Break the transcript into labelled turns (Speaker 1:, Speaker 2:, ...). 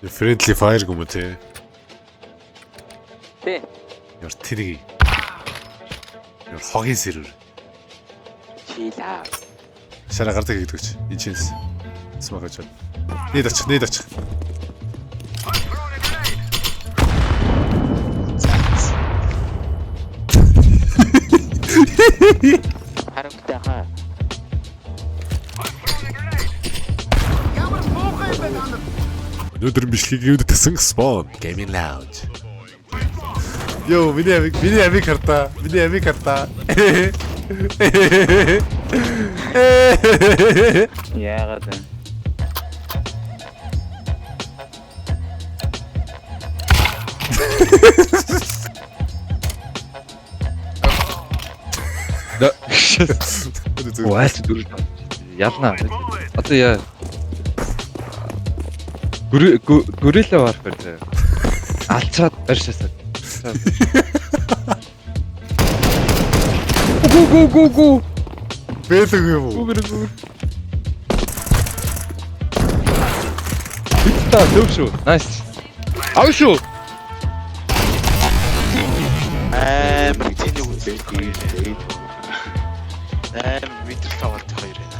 Speaker 1: Friendly fire гүмэ те.
Speaker 2: Тий.
Speaker 1: Яр тэрийг. Яр хогийн сэрэр.
Speaker 2: Чила.
Speaker 1: Шара гардаг гэдэгч. Инчээс. Смагаж. Нийд очих.
Speaker 2: Харагтайхаа.
Speaker 1: Өнөөдөр бичлэгийг тасан spawn gaming lounge. Йоо, миний амиг харта.
Speaker 2: Яагаад вэ?
Speaker 3: Уаас дүр. Ялна. Одоо яа. Гүрэлээ варфэр зэ. Алцаад барьшаасаа. Гү.
Speaker 1: Бэлэг юм уу?
Speaker 3: Гү. Битта дэвшүү. Nice. Аашуу.
Speaker 2: Мэдэр тоглолт хоёр байна.